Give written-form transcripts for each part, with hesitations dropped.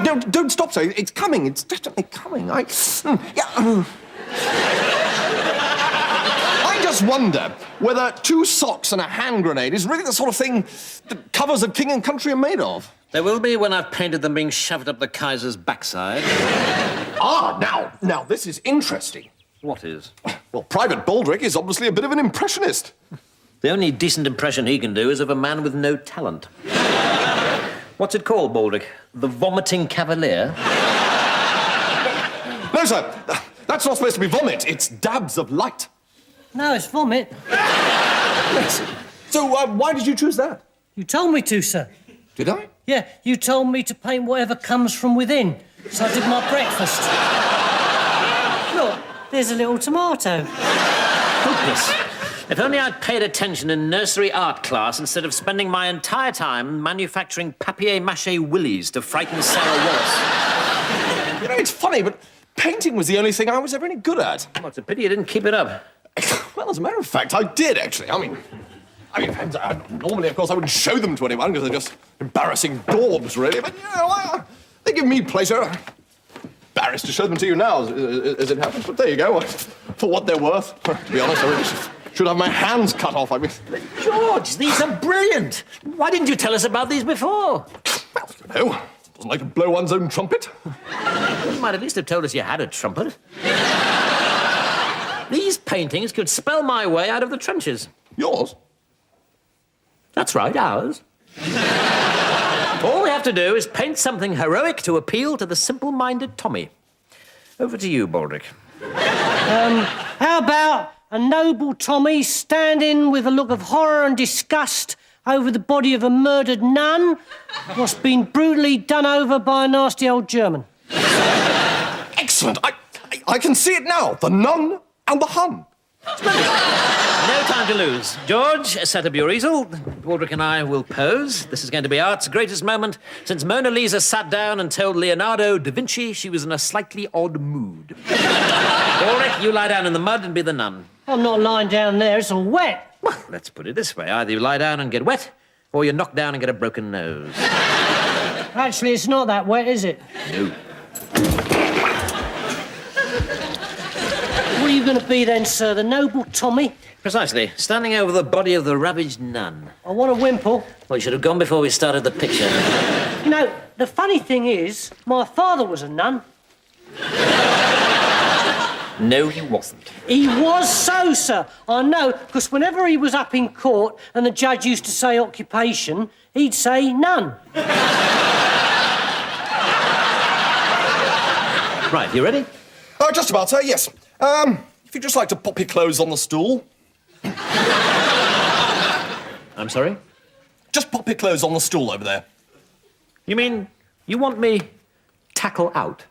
No, don't stop, sir. It's coming. It's definitely coming. I just wonder whether 2 socks and a hand grenade is really the sort of thing that covers of King and Country are made of. There will be when I've painted them being shoved up the Kaiser's backside. Now, this is interesting. What is? Well, Private Baldrick is obviously a bit of an impressionist. The only decent impression he can do is of a man with no talent. What's it called, Baldrick? The Vomiting Cavalier? No, sir. That's not supposed to be vomit. It's dabs of light. No, it's vomit. Yes. So, why did you choose that? You told me to, sir. Did I? Yeah, you told me to paint whatever comes from within. So I did my breakfast. Look, there's a little tomato. Hopeless. If only I'd paid attention in nursery art class instead of spending my entire time manufacturing papier-mâché willies to frighten Sarah Wallace. You know, it's funny, but painting was the only thing I was ever any good at. Well, it's a pity you didn't keep it up. Well, as a matter of fact, I did, actually. I mean, normally, of course, I wouldn't show them to anyone because they're just embarrassing daubs, really. But, you know, they give me pleasure. Embarrassed to show them to you now, as it happens. But there you go. For what they're worth. To be honest, I really should have my hands cut off. I mean... George, these are brilliant. Why didn't you tell us about these before? Well, you know, doesn't like to blow one's own trumpet. You might at least have told us you had a trumpet. These paintings could spell my way out of the trenches. Yours? That's right, ours. All we have to do is paint something heroic to appeal to the simple-minded Tommy. Over to you, Baldrick. How about a noble Tommy standing with a look of horror and disgust over the body of a murdered nun what's been brutally done over by a nasty old German? Excellent. I can see it now. The nun and the Hun. No time to lose. George, set up your easel. Baldrick and I will pose. This is going to be art's greatest moment since Mona Lisa sat down and told Leonardo da Vinci she was in a slightly odd mood. Baldrick, you lie down in the mud and be the nun. I'm not lying down there, it's all wet. Well, let's put it this way. Either you lie down and get wet, or you knock down and get a broken nose. Actually, it's not that wet, is it? No. What are you going to be then, sir? The noble Tommy? Precisely. Standing over the body of the ravaged nun. I want a wimple. Well, you should have gone before we started the picture. You know, the funny thing is, my father was a nun. No, he wasn't. He was so, sir. I know, because whenever he was up in court and the judge used to say occupation, he'd say nun. Right, you ready? Oh, just about, sir, yes. If you'd just like to pop your clothes on the stool. I'm sorry? Just pop your clothes on the stool over there. You mean you want me tackle out?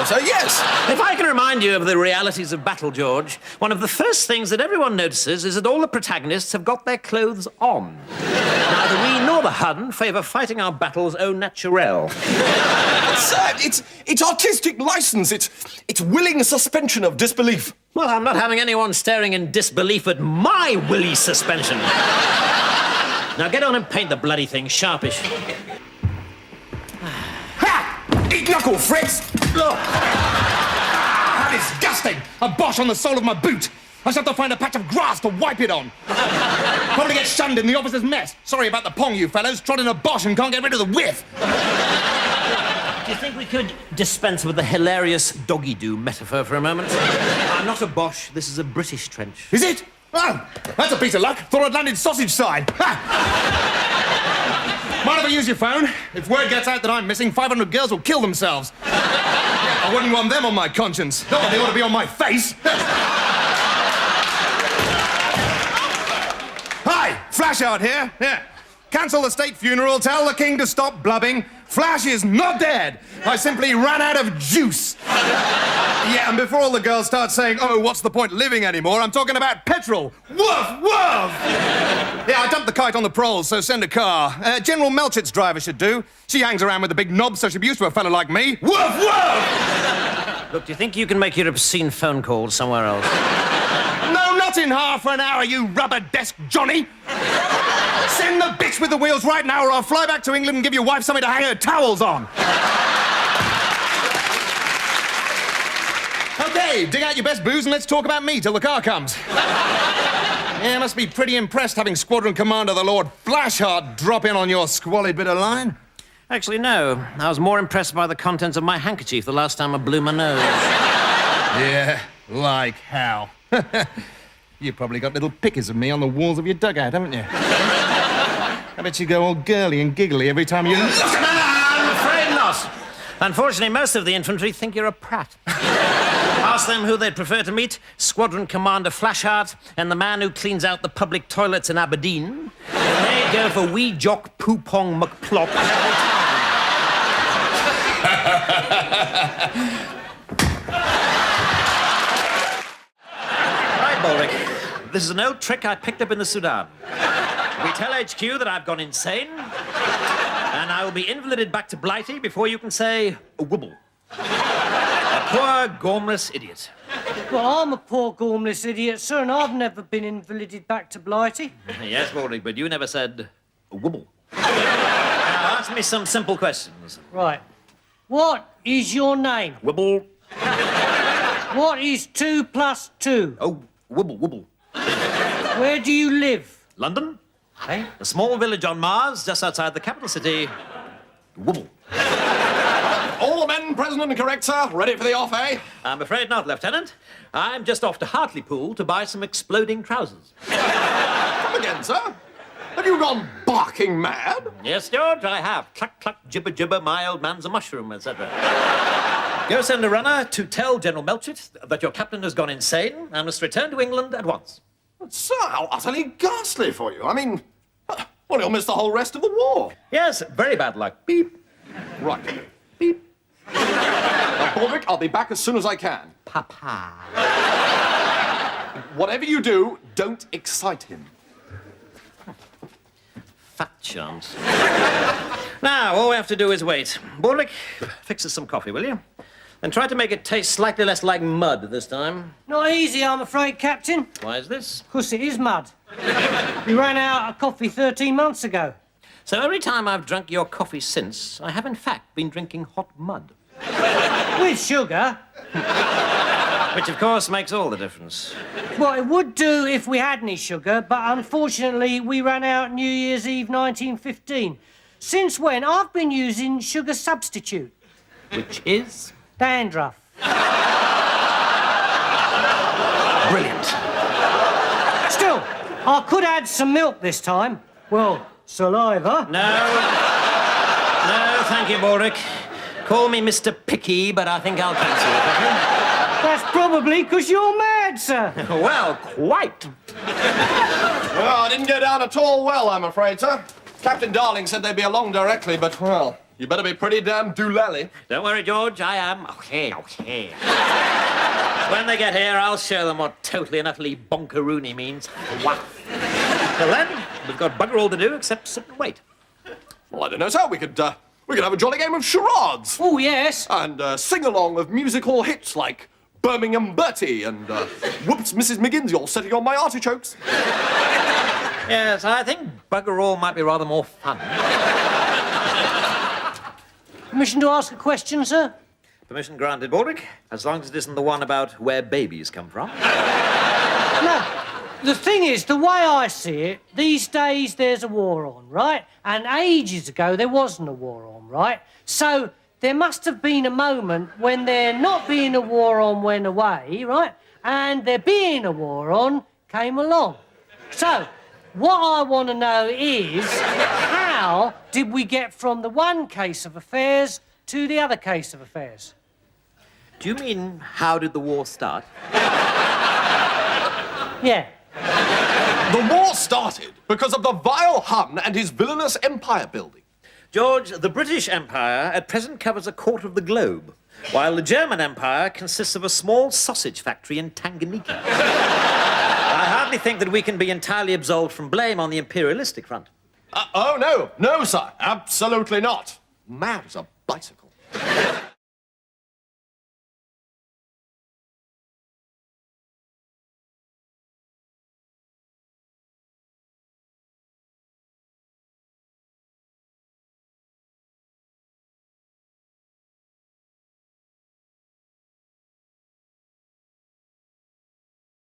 So, yes. If I can remind you of the realities of battle, George, one of the first things that everyone notices is that all the protagonists have got their clothes on. Neither we nor the Hun favour fighting our battles au naturel. Sir, it's artistic license. It's willing suspension of disbelief. Well, I'm not having anyone staring in disbelief at my willy suspension. Now get on and paint the bloody thing sharpish. Ha! Eat knuckle, Fritz! How disgusting! A Bosch on the sole of my boot! I shall have to find a patch of grass to wipe it on. Probably get shunned in the officer's mess. Sorry about the pong, you fellows. Trod in a Bosch and can't get rid of the whiff. Do you think we could dispense with the hilarious doggy-doo metaphor for a moment? I'm not a Bosch. This is a British trench. Is it? Oh, that's a piece of luck. Thought I'd landed sausage side. Mind if I use your phone? If word gets out that I'm missing, 500 girls will kill themselves. I wouldn't want them on my conscience. Not that they ought to be on my face. Hi, Flashheart here. Yeah. Cancel the state funeral, tell the king to stop blubbing. Flash is not dead. I simply ran out of juice. Yeah, and before all the girls start saying, oh, what's the point living anymore, I'm talking about petrol. Woof, woof! Yeah, I dumped the kite on the proles, so send a car. General Melchit's driver should do. She hangs around with a big knob, so she'll be used to a fellow like me. Woof, woof! Look, do you think you can make your obscene phone calls somewhere else? No, Not in half an hour, you rubber desk Johnny! Send the bitch with the wheels right now, or I'll fly back to England and give your wife something to hang her towels on! Okay, dig out your best booze and let's talk about me till the car comes. Yeah, must be pretty impressed having Squadron Commander the Lord Flashheart drop in on your squalid bit of line. Actually, no. I was more impressed by the contents of my handkerchief the last time I blew my nose. Yeah, like how? You probably got little pictures of me on the walls of your dugout, haven't you? I bet you go all girly and giggly every time you look at me. I'm afraid not. Unfortunately, most of the infantry think you're a prat. Ask them who they'd prefer to meet, Squadron Commander Flashheart and the man who cleans out the public toilets in Aberdeen. And they'd go for wee jock Poopong McPlop every time. Right, Baldrick. This is an old trick I picked up in the Sudan. We tell HQ that I've gone insane, and I will be invalided back to Blighty before you can say a wibble. A poor, gormless idiot. Well, I'm a poor, gormless idiot, sir, and I've never been invalided back to Blighty. Yes, Baldrick, but you never said a wibble. Now, ask me some simple questions. Right. What is your name? Wibble. What is 2 plus 2? Oh, wibble, wibble. Where do you live? London? Eh? A small village on Mars, just outside the capital city. Wibble. All the men present and correct, sir. Ready for the off, eh? I'm afraid not, Lieutenant. I'm just off to Hartlepool to buy some exploding trousers. Come again, sir. Have you gone barking mad? Yes, George, I have. Cluck, cluck, gibber, gibber, my old man's a mushroom, etc. Go send a runner to tell General Melchett that your captain has gone insane and must return to England at once. But, sir, how utterly ghastly for you. I mean, well, you'll miss the whole rest of the war. Yes, very bad luck. Beep. Right. Beep. Now, Baldrick, I'll be back as soon as I can. Papa. Whatever you do, don't excite him. Fat chance. Now, all we have to do is wait. Baldrick, fix us some coffee, will you? And try to make it taste slightly less like mud this time. Not easy, I'm afraid, Captain. Why is this? 'Cause it is mud. We ran out of coffee 13 months ago. So every time I've drunk your coffee since, I have in fact been drinking hot mud. With sugar. Which, of course, makes all the difference. Well, it would do if we had any sugar, but unfortunately we ran out New Year's Eve 1915. Since when, I've been using sugar substitute. Which is? Dandruff. Brilliant. Still, I could add some milk this time. Well, saliva. No, thank you, Baldrick. Call me Mr. Picky, but I think I'll cancel it, okay? That's probably 'cause you're mad, sir. Well, quite. Well, I didn't go down at all well, I'm afraid, sir. Captain Darling said they'd be along directly, but, well, you better be pretty damn doolally. Don't worry, George, I am. Okay. When they get here, I'll show them what totally and utterly bonkeroony means. Wah. Till then, we've got bugger all to do except sit and wait. Well, I don't know, sir. We could have a jolly game of charades. Oh, yes. And sing-along of musical hits like Birmingham Bertie and Whoops, Mrs. Miggins, you're sitting on my artichokes. Yes, I think bugger all might be rather more fun. Permission to ask a question, sir? Permission granted, Baldrick, as long as it isn't the one about where babies come from. No. The thing is, the way I see it, these days there's a war on, right? And ages ago there wasn't a war on, right? So there must have been a moment when there not being a war on went away, right? And there being a war on came along. So what I want to know is, how did we get from the one case of affairs to the other case of affairs? Do you mean, how did the war start? Yeah. The war started because of the vile Hun and his villainous empire building. George, the British Empire at present covers a quarter of the globe, while the German Empire consists of a small sausage factory in Tanganyika. I hardly think that we can be entirely absolved from blame on the imperialistic front. Oh, no, sir, absolutely not. Mad as a bicycle.